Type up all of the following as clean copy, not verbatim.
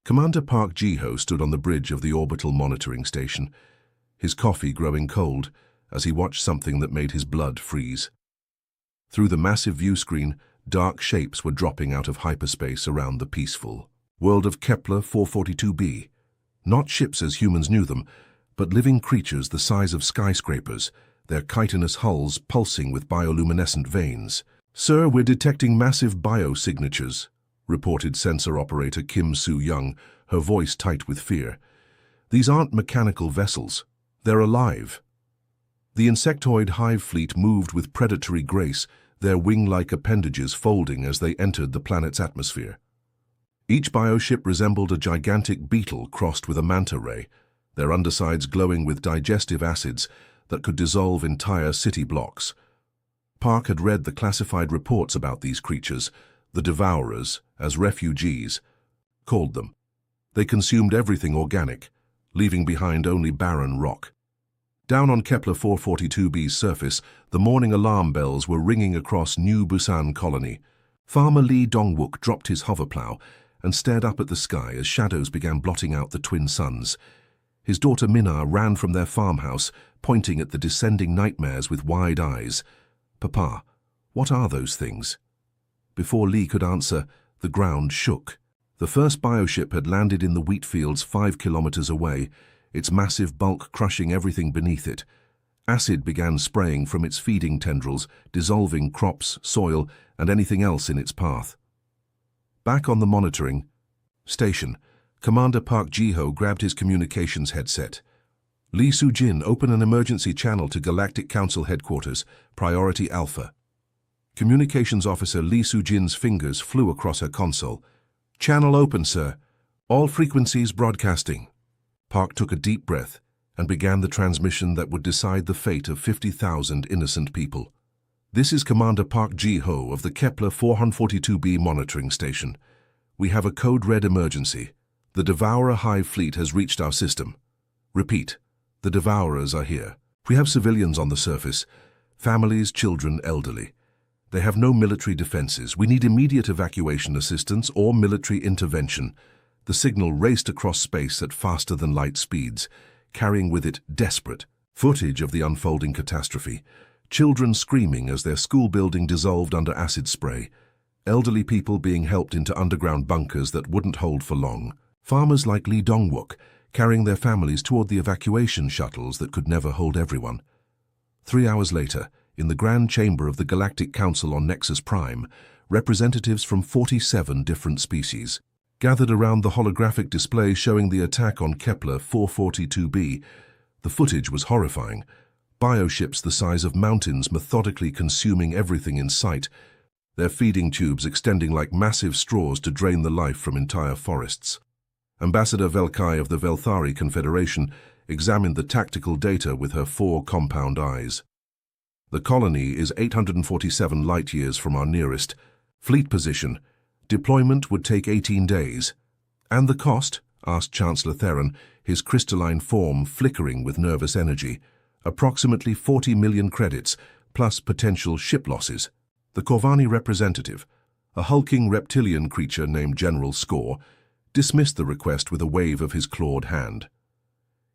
Commander Park Ji-ho stood on the bridge of the orbital monitoring station, his coffee growing cold as he watched something that made his blood freeze. Through the massive view screen, dark shapes were dropping out of hyperspace around the peaceful world of Kepler 442b. Not ships as humans knew them, but living creatures the size of skyscrapers, their chitinous hulls pulsing with bioluminescent veins. "Sir, we're detecting massive biosignatures," reported sensor operator Kim Soo-young, her voice tight with fear. "These aren't mechanical vessels. They're alive." The insectoid hive fleet moved with predatory grace, their wing-like appendages folding as they entered the planet's atmosphere. Each bioship resembled a gigantic beetle crossed with a manta ray, their undersides glowing with digestive acids that could dissolve entire city blocks. Park had read the classified reports about these creatures, the Devourers, as refugees, called them. They consumed everything organic, leaving behind only barren rock. Down on Kepler 442b's surface, the morning alarm bells were ringing across New Busan Colony. Farmer Lee Dong-wook dropped his hoverplow and stared up at the sky as shadows began blotting out the twin suns. His daughter Minna ran from their farmhouse, pointing at the descending nightmares with wide eyes. "Papa, what are those things?" Before Lee could answer, the ground shook. The first bioship had landed in the wheat fields 5 kilometers away, its massive bulk crushing everything beneath it. Acid began spraying from its feeding tendrils, dissolving crops, soil, and anything else in its path. Back on the monitoring station, Commander Park Ji-ho grabbed his communications headset. "Lee Soo-jin, open an emergency channel to Galactic Council Headquarters, Priority Alpha." Communications Officer Lee Soo-jin's fingers flew across her console. "Channel open, sir. All frequencies broadcasting." Park took a deep breath and began the transmission that would decide the fate of 50,000 innocent people. "This is Commander Park Ji-ho of the Kepler 442b monitoring station. We have a code-red emergency. The Devourer Hive fleet has reached our system. Repeat, the Devourers are here. We have civilians on the surface, families, children, elderly. They have no military defenses. We need immediate evacuation assistance or military intervention." The signal raced across space at faster-than-light speeds, carrying with it desperate footage of the unfolding catastrophe. Children screaming as their school building dissolved under acid spray. Elderly people being helped into underground bunkers that wouldn't hold for long. Farmers like Lee Dong-wook carrying their families toward the evacuation shuttles that could never hold everyone. 3 hours later, in the Grand Chamber of the Galactic Council on Nexus Prime, representatives from 47 different species gathered around the holographic display showing the attack on Kepler 442b. The footage was horrifying. Bioships the size of mountains methodically consuming everything in sight, their feeding tubes extending like massive straws to drain the life from entire forests. Ambassador Velkai of the Velthari Confederation examined the tactical data with her 4 compound eyes. "The colony is 847 light-years from our nearest fleet position. Deployment would take 18 days. "And the cost?" asked Chancellor Theron, his crystalline form flickering with nervous energy. "Approximately 40 million credits, plus potential ship losses." The Corvani representative, a hulking reptilian creature named General Score, dismissed the request with a wave of his clawed hand.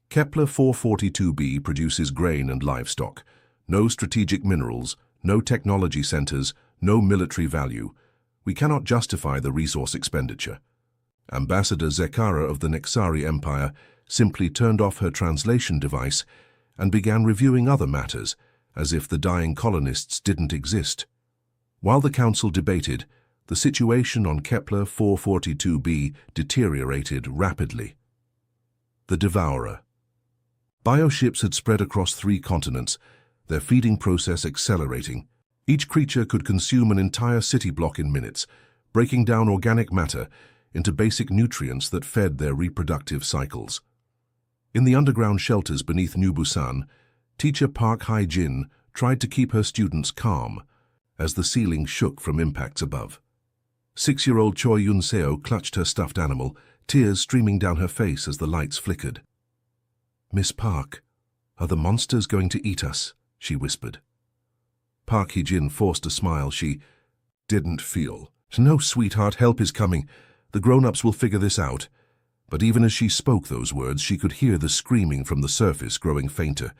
"Kepler 442b produces grain and livestock. No strategic minerals, no technology centers, no military value. We cannot justify the resource expenditure." Ambassador Zekara of the Nexari Empire simply turned off her translation device and began reviewing other matters, as if the dying colonists didn't exist. While the council debated, the situation on Kepler 442b deteriorated rapidly. The Devourer. Bioships had spread across 3 continents, their feeding process accelerating. Each creature could consume an entire city block in minutes, breaking down organic matter into basic nutrients that fed their reproductive cycles. In the underground shelters beneath New Busan, teacher Park Hae-jin tried to keep her students calm as the ceiling shook from impacts above. 6-year-old Choi Yun-seo clutched her stuffed animal, tears streaming down her face as the lights flickered. "Miss Park, are the monsters going to eat us?" she whispered. Park Hee-jin forced a smile she didn't feel. "No, sweetheart, help is coming. The grown-ups will figure this out." But even as she spoke those words, she could hear the screaming from the surface growing fainter.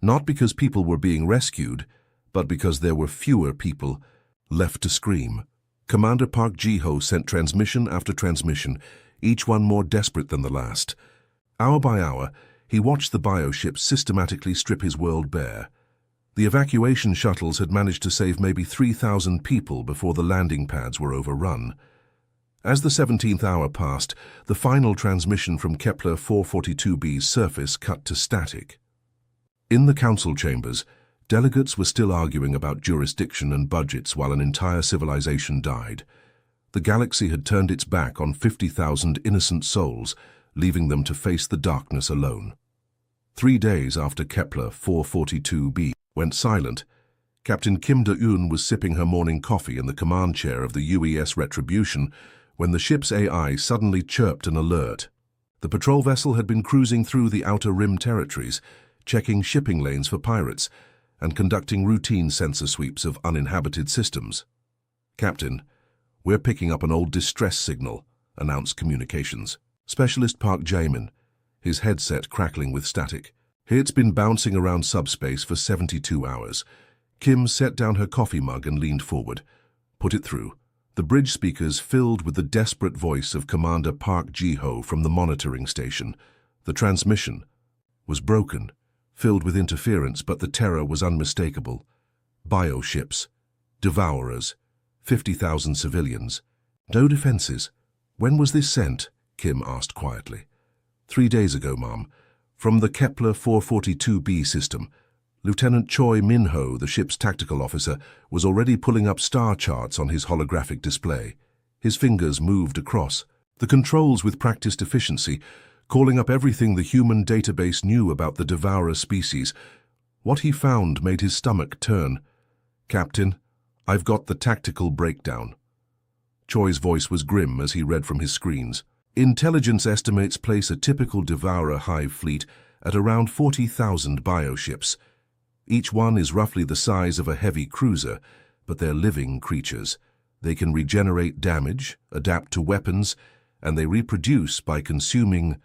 Not because people were being rescued, but because there were fewer people left to scream. Commander Park Ji-ho sent transmission after transmission, each one more desperate than the last. Hour by hour, he watched the bioships systematically strip his world bare. The evacuation shuttles had managed to save maybe 3,000 people before the landing pads were overrun. As the 17th hour passed, the final transmission from Kepler 442b's surface cut to static. In the council chambers, delegates were still arguing about jurisdiction and budgets while an entire civilization died. The galaxy had turned its back on 50,000 innocent souls, leaving them to face the darkness alone. 3 days after Kepler 442b went silent, Captain Kim De-eun was sipping her morning coffee in the command chair of the UES Retribution when the ship's AI suddenly chirped an alert. The patrol vessel had been cruising through the Outer Rim territories, checking shipping lanes for pirates, and conducting routine sensor sweeps of uninhabited systems. "Captain, we're picking up an old distress signal," announced Communications Specialist Park Jamin, his headset crackling with static. "It's been bouncing around subspace for 72 hours. Kim set down her coffee mug and leaned forward. "Put it through." The bridge speakers filled with the desperate voice of Commander Park Ji-ho from the monitoring station. The transmission was broken, filled with interference, but the terror was unmistakable. Bioships, devourers, 50,000 civilians. No defenses. "When was this sent?" Kim asked quietly. 3 days ago, Mom. From the Kepler 442b system. Lieutenant Choi Min-ho, the ship's tactical officer, was already pulling up star charts on his holographic display. His fingers moved across the controls with practiced efficiency, calling up everything the human database knew about the devourer species. What he found made his stomach turn. "Captain, I've got the tactical breakdown." Choi's voice was grim as he read from his screens. "Intelligence estimates place a typical devourer hive fleet at around 40,000 bioships. Each one is roughly the size of a heavy cruiser, but they're living creatures. They can regenerate damage, adapt to weapons, and they reproduce by consuming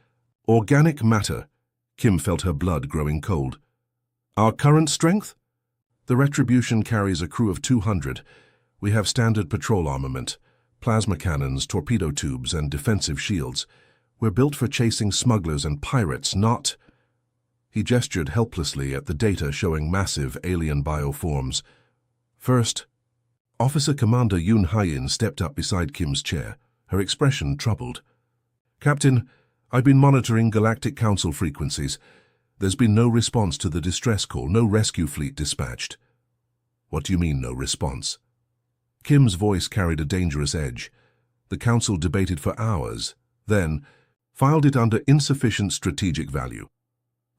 organic matter." Kim felt her blood growing cold. "Our current strength?" "The Retribution carries a crew of 200. We have standard patrol armament, plasma cannons, torpedo tubes, and defensive shields. We're built for chasing smugglers and pirates, not—" He gestured helplessly at the data showing massive alien bioforms. "First," Officer Commander Yoon Hye-in stepped up beside Kim's chair, her expression troubled. "Captain, I've been monitoring Galactic Council frequencies. There's been no response to the distress call, no rescue fleet dispatched." "What do you mean, no response?" Kim's voice carried a dangerous edge. The Council debated for hours, then filed it under insufficient strategic value.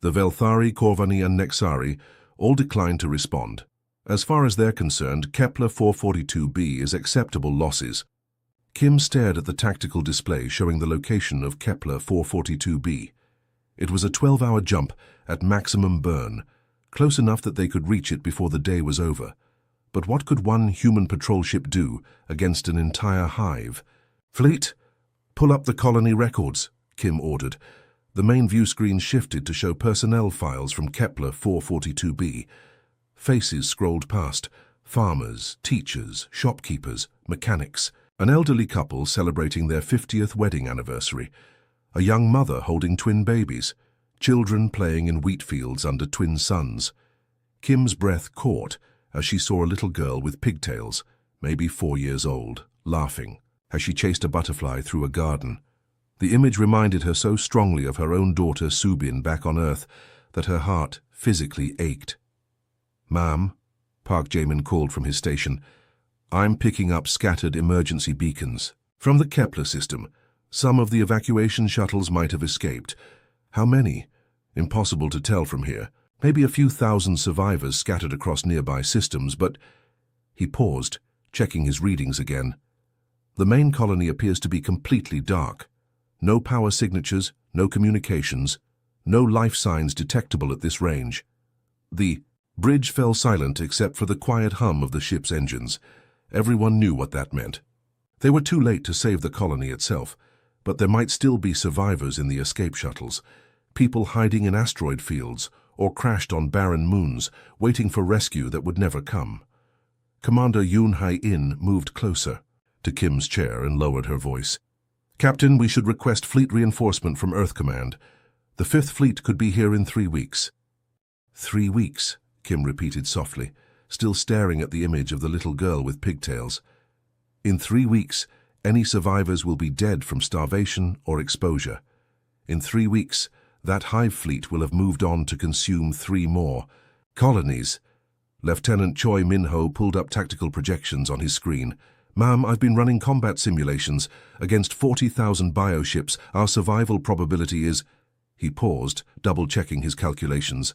The Velthari, Corvani, and Nexari all declined to respond. As far as they're concerned, Kepler 442b is acceptable losses. Kim stared at the tactical display showing the location of Kepler 442b. It was a 12-hour jump at maximum burn, close enough that they could reach it before the day was over. But what could one human patrol ship do against an entire hive? "Fleet, pull up the colony records," Kim ordered. The main view screen shifted to show personnel files from Kepler 442b. Faces scrolled past: farmers, teachers, shopkeepers, mechanics, an elderly couple celebrating their 50th wedding anniversary, a young mother holding twin babies, children playing in wheat fields under twin suns. Kim's breath caught as she saw a little girl with pigtails, maybe 4 years old, laughing as she chased a butterfly through a garden. The image reminded her so strongly of her own daughter Subin back on Earth that her heart physically ached. "Ma'am," Park Jamin called from his station, "I'm picking up scattered emergency beacons from the Kepler system. Some of the evacuation shuttles might have escaped. How many? Impossible to tell from here. Maybe a few thousand survivors scattered across nearby systems, but—" He paused, checking his readings again. "The main colony appears to be completely dark. No power signatures, no communications, no life signs detectable at this range." The bridge fell silent except for the quiet hum of the ship's engines. Everyone knew what that meant. They were too late to save the colony itself. but there might still be survivors in the escape shuttles, people hiding in asteroid fields or crashed on barren moons, waiting for rescue that would never come. Commander Yoon Hae-in moved closer to Kim's chair and lowered her voice. "Captain, we should request fleet reinforcement from Earth Command. The Fifth Fleet could be here in 3 weeks." 3 weeks, Kim repeated softly, still staring at the image of the little girl with pigtails. "In 3 weeks, any survivors will be dead from starvation or exposure. In 3 weeks, that hive fleet will have moved on to consume 3 more colonies." Lieutenant Choi Min-ho pulled up tactical projections on his screen. "Ma'am, I've been running combat simulations. Against 40,000 bioships, our survival probability is—" He paused, double-checking his calculations.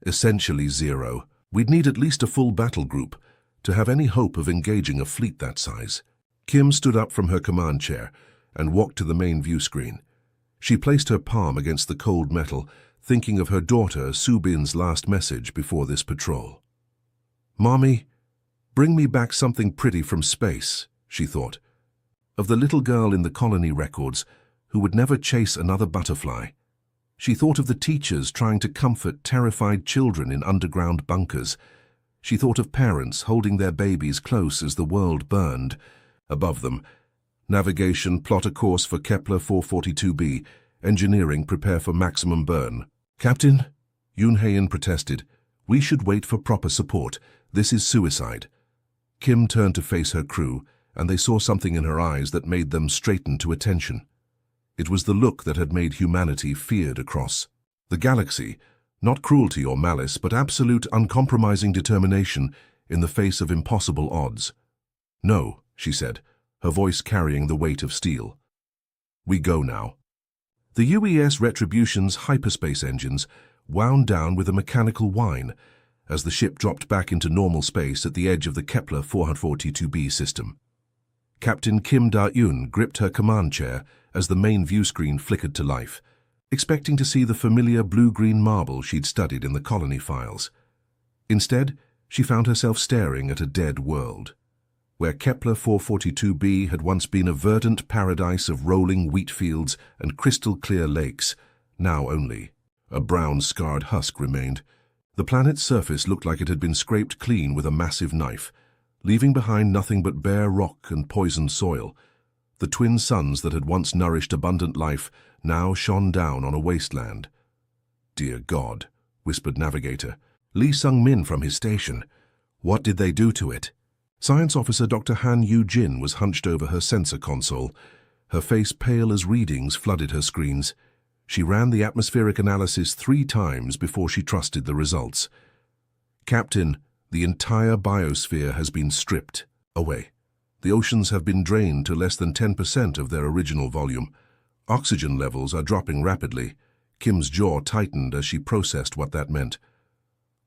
"Essentially 0. We'd need at least a full battle group to have any hope of engaging a fleet that size." Kim stood up from her command chair and walked to the main view screen. She placed her palm against the cold metal, thinking of her daughter Subin's last message before this patrol. "Mommy, bring me back something pretty from space," she thought. Of the little girl in the colony records who would never chase another butterfly. She thought of the teachers trying to comfort terrified children in underground bunkers. She thought of parents holding their babies close as the world burned. Above them, navigation, plot a course for Kepler 442b. Engineering, prepare for maximum burn. "Captain," Yoon Hae-in protested, "we should wait for proper support. This is suicide." Kim turned to face her crew, and they saw something in her eyes that made them straighten to attention. It was the look that had made humanity feared across the galaxy, not cruelty or malice, but absolute, uncompromising determination in the face of impossible odds. "No," she said, her voice carrying the weight of steel. "We go now." The UES Retribution's hyperspace engines wound down with a mechanical whine as the ship dropped back into normal space at the edge of the Kepler 442b system. Captain Kim Da-eun gripped her command chair as the main view screen flickered to life, expecting to see the familiar blue-green marble she'd studied in the colony files. Instead, she found herself staring at a dead world. Where Kepler 442b had once been a verdant paradise of rolling wheat fields and crystal-clear lakes, now only a brown, scarred husk remained. The planet's surface looked like it had been scraped clean with a massive knife, leaving behind nothing but bare rock and poisoned soil. The twin suns that had once nourished abundant life now shone down on a wasteland. "Dear God," whispered Navigator Lee Sung-min from his station. "What did they do to it?" Science Officer Dr. Han Yu-jin was hunched over her sensor console, her face pale as readings flooded her screens. She ran the atmospheric analysis 3 times before she trusted the results. "Captain, the entire biosphere has been stripped away. The oceans have been drained to less than 10% of their original volume. Oxygen levels are dropping rapidly." Kim's jaw tightened as she processed what that meant.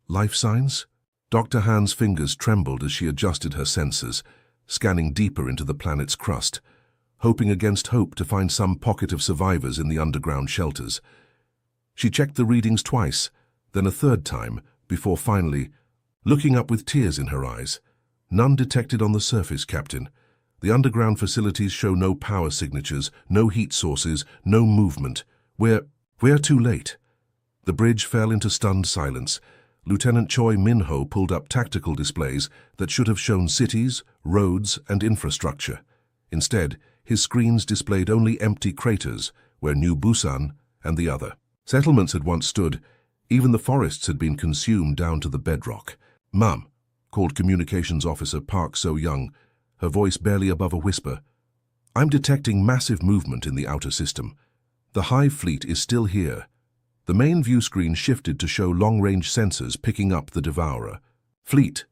"Life signs?" Dr. Han's fingers trembled as she adjusted her sensors, scanning deeper into the planet's crust, hoping against hope to find some pocket of survivors in the underground shelters. She checked the readings twice, then a 3rd time, before finally looking up with tears in her eyes. "None detected on the surface, Captain. The underground facilities show no power signatures, no heat sources, no movement. We're too late." The bridge fell into stunned silence. Lieutenant Choi Min-ho pulled up tactical displays that should have shown cities, roads, and infrastructure. Instead, his screens displayed only empty craters where New Busan and the other settlements had once stood. Even the forests had been consumed down to the bedrock. "Ma'am," called Communications Officer Park So-young, her voice barely above a whisper, "I'm detecting massive movement in the outer system. The Hive fleet is still here." The main view screen shifted to show long-range sensors picking up the Devourer. Fleet.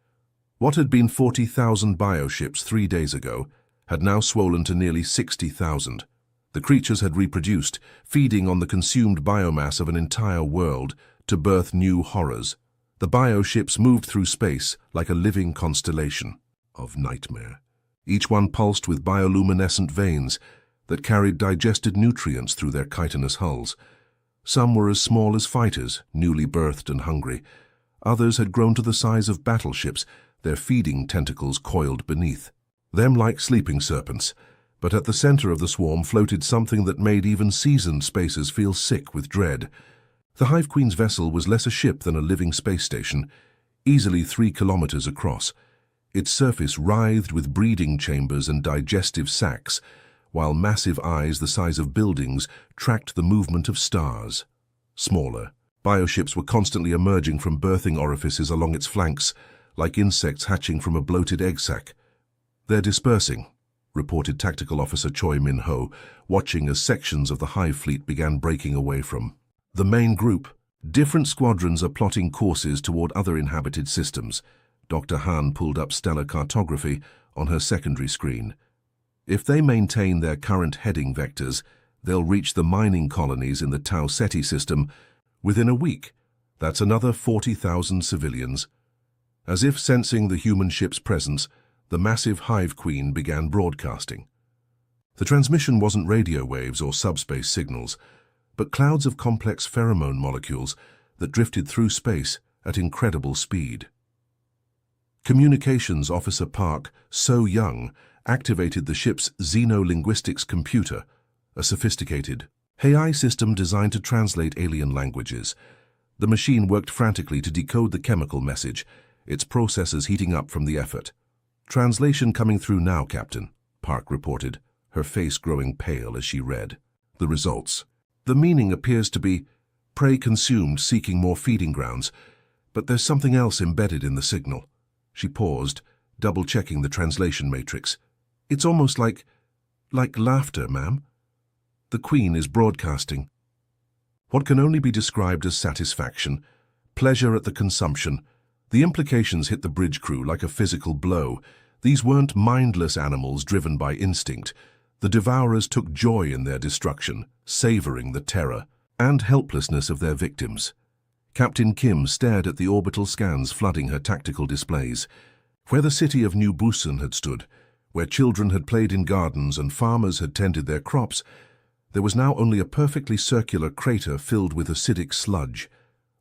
What had been 40,000 bioships 3 days ago had now swollen to nearly 60,000. The creatures had reproduced, feeding on the consumed biomass of an entire world to birth new horrors. The bioships moved through space like a living constellation of nightmare. Each one pulsed with bioluminescent veins that carried digested nutrients through their chitinous hulls. Some were as small as fighters, newly birthed and hungry. Others had grown to the size of battleships, their feeding tentacles coiled beneath them like sleeping serpents. But at the center of the swarm floated something that made even seasoned spacers feel sick with dread. The Hive Queen's vessel was less a ship than a living space station, easily 3 kilometers across. Its surface writhed with breeding chambers and digestive sacs, while massive eyes the size of buildings tracked the movement of stars. Smaller, bioships were constantly emerging from birthing orifices along its flanks, like insects hatching from a bloated egg sac. "They're dispersing," reported Tactical Officer Choi Min-ho, watching as sections of the Hive fleet began breaking away from the main group. "Different squadrons are plotting courses toward other inhabited systems." Dr. Han pulled up stellar cartography on her secondary screen. "If they maintain their current heading vectors, they'll reach the mining colonies in the Tau Ceti system within a week. That's another 40,000 civilians." As if sensing the human ship's presence, the massive Hive Queen began broadcasting. The transmission wasn't radio waves or subspace signals, but clouds of complex pheromone molecules that drifted through space at incredible speed. Communications Officer Park, So Young, activated the ship's xenolinguistics computer, a sophisticated AI system designed to translate alien languages. The machine worked frantically to decode the chemical message, its processors heating up from the effort. "Translation coming through now, Captain," Park reported, her face growing pale as she read. The results. "The meaning appears to be prey consumed seeking more feeding grounds, but there's something else embedded in the signal." She paused, double-checking the translation matrix. "It's almost like laughter, ma'am. The Queen is broadcasting what can only be described as satisfaction, pleasure at the consumption." The implications hit the bridge crew like a physical blow. These weren't mindless animals driven by instinct. The devourers took joy in their destruction, savoring the terror and helplessness of their victims. Captain Kim stared at the orbital scans flooding her tactical displays. Where the city of New Busan had stood, where children had played in gardens and farmers had tended their crops, there was now only a perfectly circular crater filled with acidic sludge.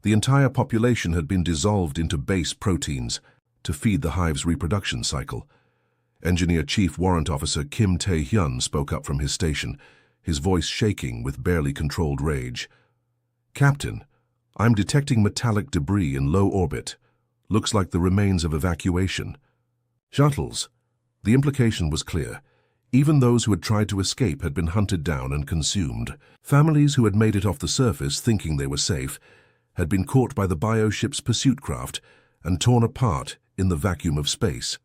The entire population had been dissolved into base proteins to feed the hive's reproduction cycle. Engineer Chief Warrant Officer Kim Tae-hyun spoke up from his station, his voice shaking with barely controlled rage. "Captain, I'm detecting metallic debris in low orbit. Looks like the remains of evacuation. Shuttles." The implication was clear. Even those who had tried to escape had been hunted down and consumed. Families who had made it off the surface thinking they were safe had been caught by the bioship's pursuit craft and torn apart in the vacuum of space.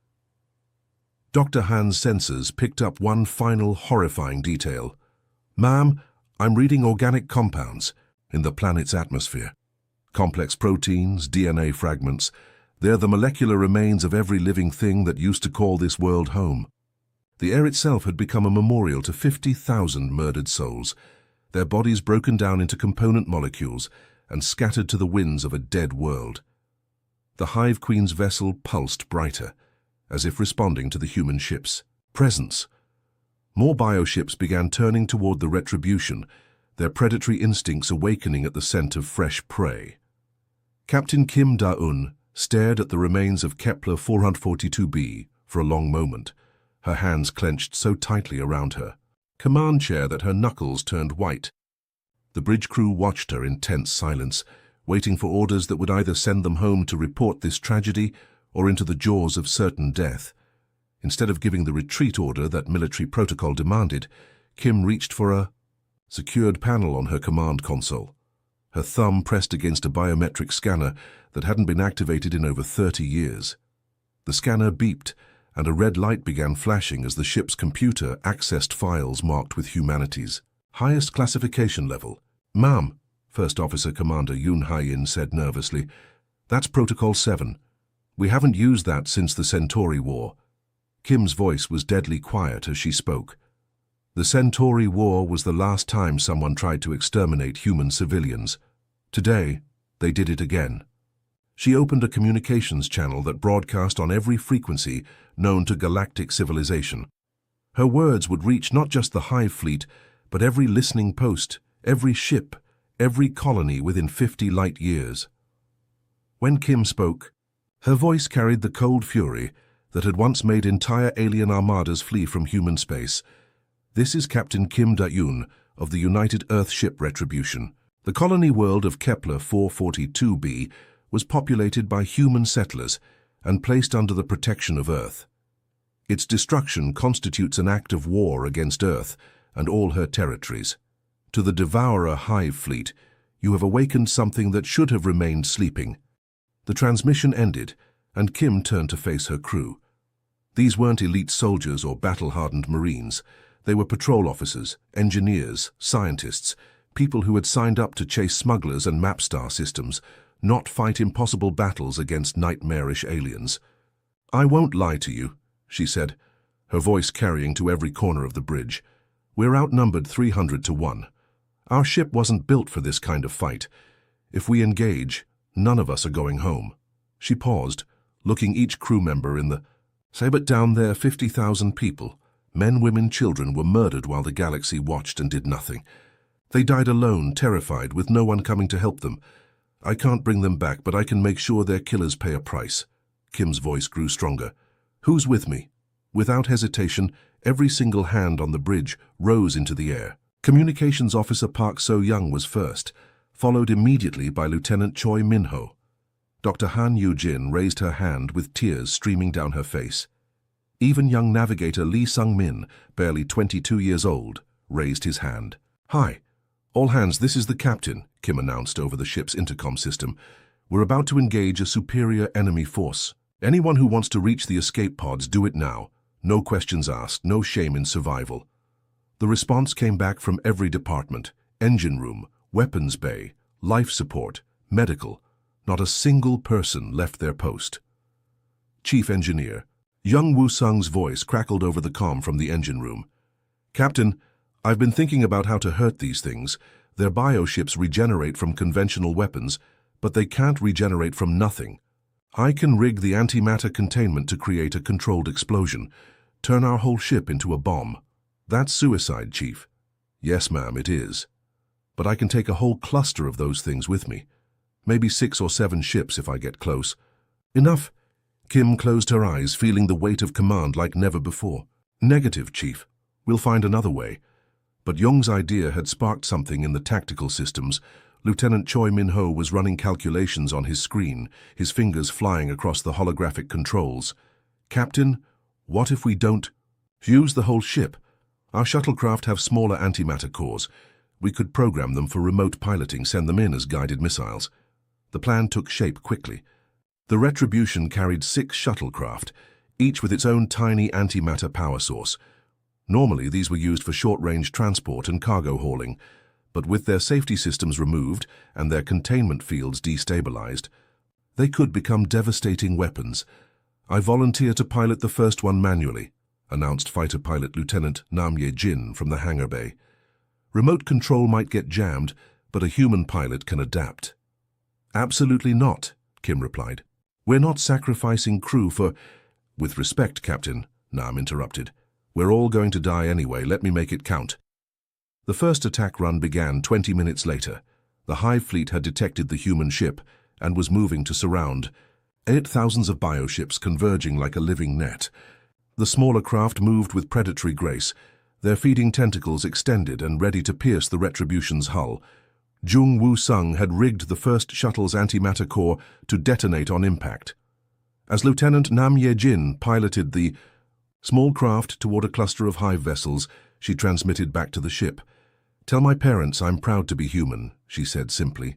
Dr. Han's sensors picked up one final horrifying detail. "Ma'am, I'm reading organic compounds in the planet's atmosphere. Complex proteins, DNA fragments. They're the molecular remains of every living thing that used to call this world home." The air itself had become a memorial to 50,000 murdered souls, their bodies broken down into component molecules and scattered to the winds of a dead world. The Hive Queen's vessel pulsed brighter, as if responding to the human ship's presence. More bioships began turning toward the retribution, their predatory instincts awakening at the scent of fresh prey. Captain Kim Da-eun stared at the remains of Kepler 442b for a long moment, her hands clenched so tightly around her command chair that her knuckles turned white. The bridge crew watched her in tense silence, waiting for orders that would either send them home to report this tragedy or into the jaws of certain death. Instead of giving the retreat order that military protocol demanded, Kim reached for a secured panel on her command console, her thumb pressed against a biometric scanner that hadn't been activated in over 30 years. The scanner beeped, and a red light began flashing as the ship's computer accessed files marked with humanity's highest classification level. "Ma'am," First Officer Commander Yoon Ha-in said nervously, "that's Protocol 7. We haven't used that since the Centauri War." Kim's voice was deadly quiet as she spoke. "The Centauri War was the last time someone tried to exterminate human civilians. Today, they did it again." She opened a communications channel that broadcast on every frequency known to galactic civilization. Her words would reach not just the Hive fleet, but every listening post, every ship, every colony within 50 light years. When Kim spoke, her voice carried the cold fury that had once made entire alien armadas flee from human space. This is Captain Kim Da-yoon of the United Earth Ship Retribution. The colony world of Kepler 442b was populated by human settlers and placed under the protection of Earth. Its destruction constitutes an act of war against Earth and all her territories. To the Devourer Hive fleet, you have awakened something that should have remained sleeping. The transmission ended, and Kim turned to face her crew. These weren't elite soldiers or battle-hardened Marines. They were patrol officers, engineers, scientists, people who had signed up to chase smugglers and map-star systems, not fight impossible battles against nightmarish aliens. "I won't lie to you," she said, her voice carrying to every corner of the bridge. "We're outnumbered 300 to 1. Our ship wasn't built for this kind of fight. If we engage, none of us are going home." She paused, looking each crew member in the "Say, but down there 50,000 people, men, women, children, were murdered while the galaxy watched and did nothing. They died alone, terrified, with no one coming to help them. I can't bring them back, but I can make sure their killers pay a price." Kim's voice grew stronger. "Who's with me?" Without hesitation, every single hand on the bridge rose into the air. Communications Officer Park So-young was first, followed immediately by Lieutenant Choi Min-ho. Dr. Han Yu-jin raised her hand with tears streaming down her face. Even young navigator Lee Sung-min, barely 22 years old, raised his hand. "Hi. All hands, this is the captain," Kim announced over the ship's intercom system. "We're about to engage a superior enemy force. Anyone who wants to reach the escape pods, do it now. No questions asked, no shame in survival." The response came back from every department: engine room, weapons bay, life support, medical. Not a single person left their post. Chief Engineer Young Woo-sung's voice crackled over the comm from the engine room. "Captain, I've been thinking about how to hurt these things. Their bioships regenerate from conventional weapons, but they can't regenerate from nothing. I can rig the antimatter containment to create a controlled explosion, turn our whole ship into a bomb. That's suicide, Chief." "Yes, ma'am, it is. But I can take a whole cluster of those things with me. Maybe 6 or 7 ships if I get close." "Enough." Kim closed her eyes, feeling the weight of command like never before. "Negative, Chief. We'll find another way." But Young's idea had sparked something in the tactical systems. Lieutenant Choi Min-ho was running calculations on his screen, his fingers flying across the holographic controls. "Captain, what if we don't fuse the whole ship? Our shuttlecraft have smaller antimatter cores. We could program them for remote piloting, send them in as guided missiles." The plan took shape quickly. The Retribution carried 6 shuttlecraft, each with its own tiny antimatter power source. Normally, these were used for short-range transport and cargo hauling, but with their safety systems removed and their containment fields destabilized, they could become devastating weapons. "I volunteer to pilot the first one manually," announced fighter pilot Lieutenant Nam Ye-jin from the hangar bay. "Remote control might get jammed, but a human pilot can adapt." "Absolutely not," Kim replied. "We're not sacrificing crew for—" "With respect, Captain," Nam interrupted. "We're all going to die anyway. Let me make it count." The first attack run began 20 minutes later. The Hive fleet had detected the human ship and was moving to surround. 8,000 of bioships converging like a living net. The smaller craft moved with predatory grace, their feeding tentacles extended and ready to pierce the Retribution's hull. Jung Woo-sung had rigged the first shuttle's antimatter core to detonate on impact. As Lieutenant Nam Ye-jin piloted the small craft toward a cluster of Hive vessels, she transmitted back to the ship. "Tell my parents I'm proud to be human," she said simply.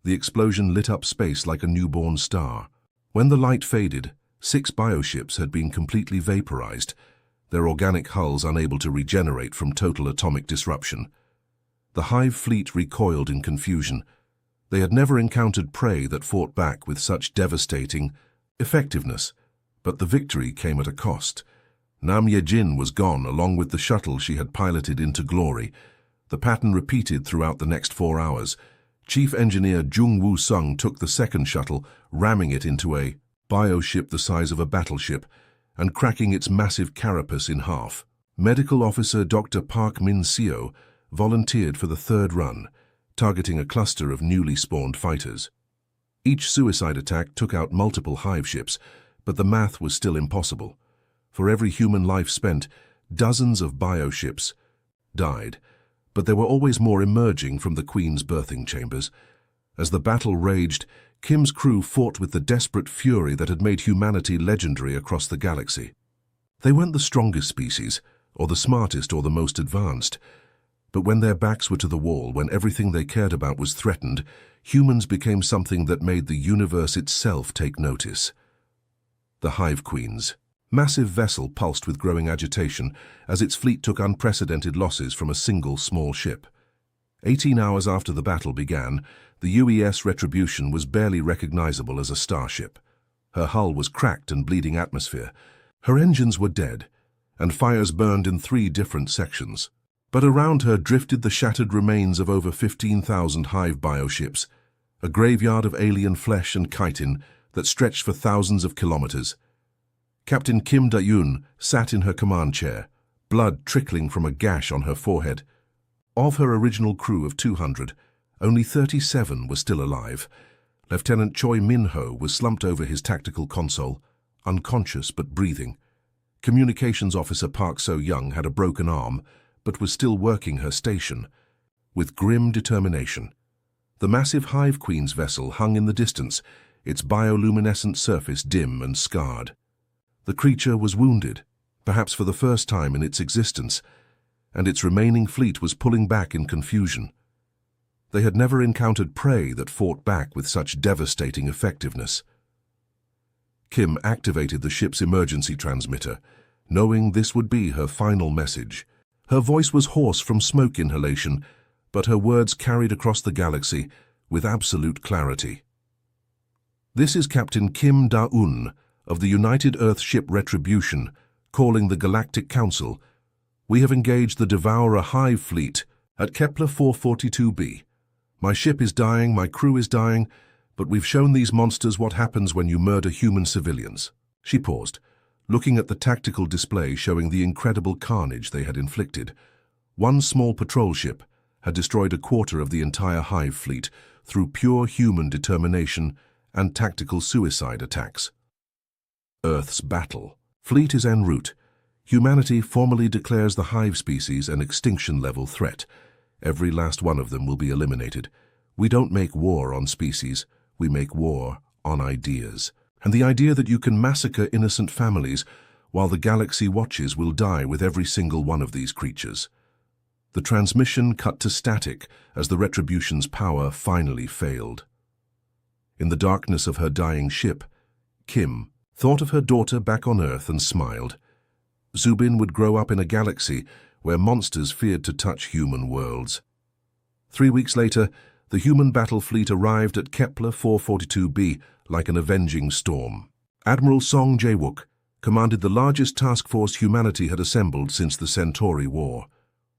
The explosion lit up space like a newborn star. When the light faded, 6 bioships had been completely vaporized, their organic hulls unable to regenerate from total atomic disruption. The Hive fleet recoiled in confusion. They had never encountered prey that fought back with such devastating effectiveness, but the victory came at a cost. Nam Ye-jin was gone, along with the shuttle she had piloted into glory. The pattern repeated throughout the next 4 hours. Chief Engineer Jung Woo-sung took the second shuttle, ramming it into a bioship the size of a battleship and cracking its massive carapace in half. Medical Officer Dr. Park Min-seo volunteered for the third run, targeting a cluster of newly spawned fighters. Each suicide attack took out multiple Hive ships, but the math was still impossible. For every human life spent, dozens of bioships, died, but there were always more emerging from the Queen's birthing chambers. As the battle raged, Kim's crew fought with the desperate fury that had made humanity legendary across the galaxy. They weren't the strongest species, or the smartest or the most advanced, but when their backs were to the wall, when everything they cared about was threatened, humans became something that made the universe itself take notice. The Hive Queen's massive vessel pulsed with growing agitation as its fleet took unprecedented losses from a single small ship. 18 hours after the battle began, the UES Retribution was barely recognizable as a starship. Her hull was cracked and bleeding atmosphere. Her engines were dead, and fires burned in 3 different sections. But around her drifted the shattered remains of over 15,000 Hive bioships, a graveyard of alien flesh and chitin that stretched for thousands of kilometers. Captain Kim Da-yoon sat in her command chair, blood trickling from a gash on her forehead. Of her original crew of 200, only 37 were still alive. Lieutenant Choi Min-ho was slumped over his tactical console, unconscious but breathing. Communications Officer Park So-young had a broken arm, but was still working her station, with grim determination. The massive Hive Queen's vessel hung in the distance, its bioluminescent surface dim and scarred. The creature was wounded, perhaps for the first time in its existence, and its remaining fleet was pulling back in confusion. They had never encountered prey that fought back with such devastating effectiveness. Kim activated the ship's emergency transmitter, knowing this would be her final message. Her voice was hoarse from smoke inhalation, but her words carried across the galaxy with absolute clarity. "This is Captain Kim Da-eun of the United Earth ship Retribution, calling the Galactic Council. We have engaged the Devourer Hive fleet at Kepler 442b. My ship is dying, my crew is dying, but we've shown these monsters what happens when you murder human civilians." She paused, looking at the tactical display showing the incredible carnage they had inflicted. One small patrol ship had destroyed a quarter of the entire Hive fleet through pure human determination and tactical suicide attacks. Earth's battle. Fleet is en route. Humanity formally declares the Hive species an extinction-level threat. Every last one of them will be eliminated. We don't make war on species, we make war on ideas. And the idea that you can massacre innocent families while the galaxy watches will die with every single one of these creatures. The transmission cut to static as the Retribution's power finally failed. In the darkness of her dying ship, Kim thought of her daughter back on Earth and smiled. Zubin would grow up in a galaxy where monsters feared to touch human worlds. 3 weeks later, the human battle fleet arrived at Kepler 442b like an avenging storm. Admiral Song Jae-wook commanded the largest task force humanity had assembled since the Centauri War.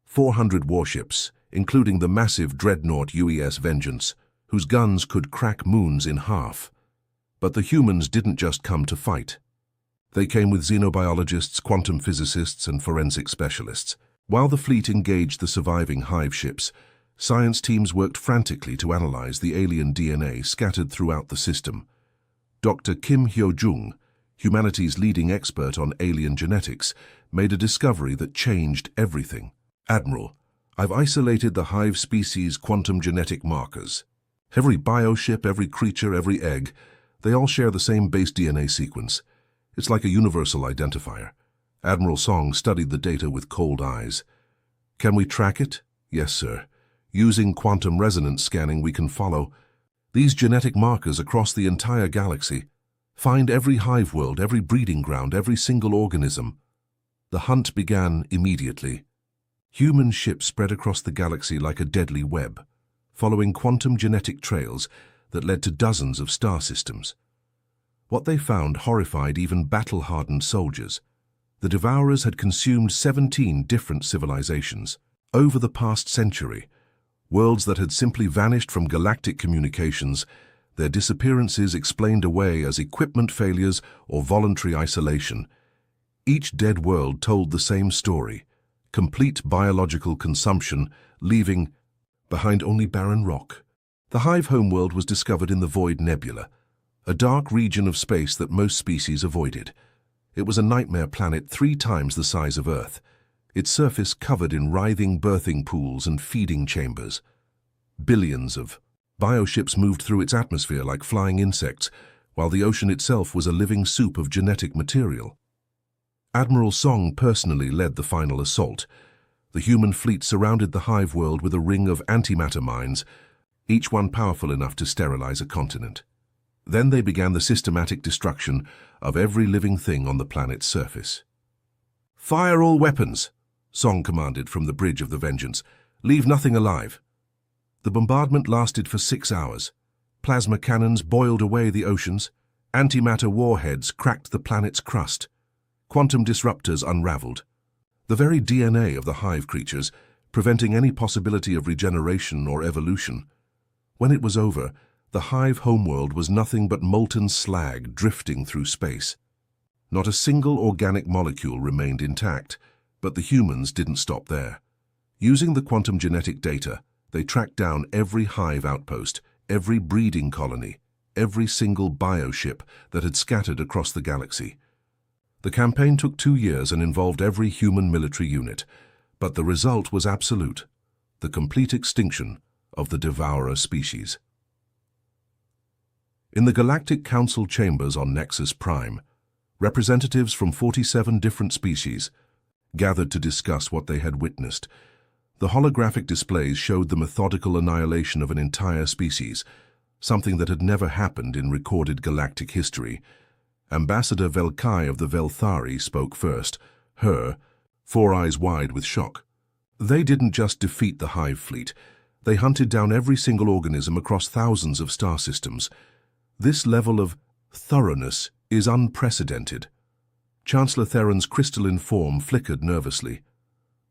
400 warships, including the massive dreadnought UES Vengeance, whose guns could crack moons in half. But the humans didn't just come to fight. They came with xenobiologists, quantum physicists, and forensic specialists. While the fleet engaged the surviving Hive ships, science teams worked frantically to analyze the alien DNA scattered throughout the system. Dr. Kim Hyo-jung, humanity's leading expert on alien genetics, made a discovery that changed everything. "Admiral, I've isolated the Hive species' quantum genetic markers. Every bioship, every creature, every egg, they all share the same base DNA sequence. It's like a universal identifier." Admiral Song studied the data with cold eyes. "Can we track it?" "Yes, sir. Using quantum resonance scanning, we can follow these genetic markers across the entire galaxy. Find every hive world, every breeding ground, every single organism." The hunt began immediately. Human ships spread across the galaxy like a deadly web, following quantum genetic trails that led to dozens of star systems. What they found horrified even battle-hardened soldiers. The Devourers had consumed 17 different civilizations over the past century, worlds that had simply vanished from galactic communications, their disappearances explained away as equipment failures or voluntary isolation. Each dead world told the same story: complete biological consumption, leaving behind only barren rock. The Hive homeworld was discovered in the Void Nebula, a dark region of space that most species avoided. It was a nightmare planet 3 times the size of Earth. its surface covered in writhing birthing pools and feeding chambers. Billions of bioships moved through its atmosphere like flying insects, while the ocean itself was a living soup of genetic material. Admiral Song personally led the final assault. The human fleet surrounded the hive world with a ring of antimatter mines, each one powerful enough to sterilize a continent. Then they began the systematic destruction of every living thing on the planet's surface. "Fire all weapons," Song commanded from the bridge of the Vengeance. "Leave nothing alive." The bombardment lasted for 6 hours. Plasma cannons boiled away the oceans. Antimatter warheads cracked the planet's crust. Quantum disruptors unraveled. The very DNA of the hive creatures, preventing any possibility of regeneration or evolution. When it was over, the hive homeworld was nothing but molten slag drifting through space. Not a single organic molecule remained intact, but the humans didn't stop there. Using the quantum genetic data, they tracked down every hive outpost, every breeding colony, every single bioship that had scattered across the galaxy. The campaign took 2 years and involved every human military unit, but the result was absolute: the complete extinction of the devourer species. In the Galactic Council chambers on Nexus Prime, representatives from 47 different species gathered to discuss what they had witnessed. The holographic displays showed the methodical annihilation of an entire species, something that had never happened in recorded galactic history. Ambassador Velkai of the Velthari spoke first, her 4 eyes wide with shock. They didn't just defeat the hive fleet, they hunted down every single organism across thousands of star systems. This level of thoroughness is unprecedented. Chancellor Theron's crystalline form flickered nervously.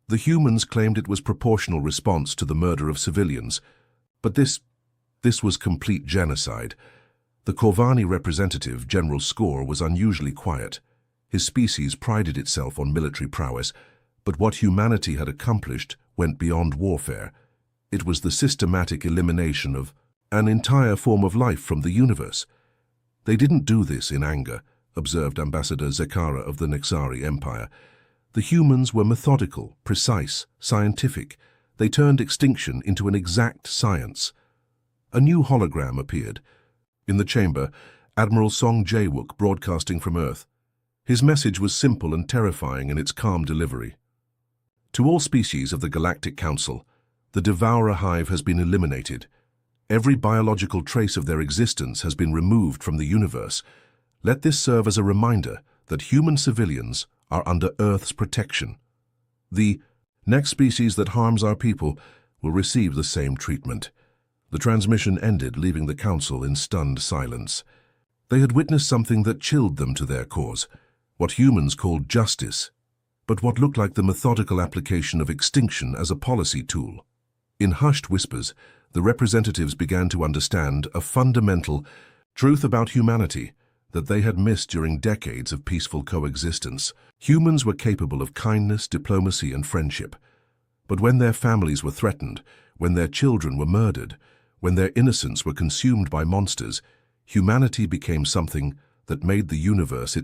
The humans claimed it was proportional response to the murder of civilians, but this was complete genocide. The Corvani representative, General Score, was unusually quiet. His species prided itself on military prowess, but what humanity had accomplished went beyond warfare. It was the systematic elimination of an entire form of life from the universe. They didn't do this in anger, observed Ambassador Zekara of the Nexari Empire. The humans were methodical, precise, scientific. They turned extinction into an exact science. A new hologram appeared. In the chamber, Admiral Song Jae-wook broadcasting from Earth. His message was simple and terrifying in its calm delivery. To all species of the Galactic Council, the Devourer hive has been eliminated. Every biological trace of their existence has been removed from the universe. Let this serve as a reminder that human civilians are under Earth's protection. The next species that harms our people will receive the same treatment. The transmission ended, leaving the Council in stunned silence. They had witnessed something that chilled them to their cause, what humans called justice, but what looked like the methodical application of extinction as a policy tool. In hushed whispers, the representatives began to understand a fundamental truth about humanity that they had missed during decades of peaceful coexistence. Humans were capable of kindness, diplomacy, and friendship. But when their families were threatened, when their children were murdered, when their innocents were consumed by monsters, humanity became something that made the universe itself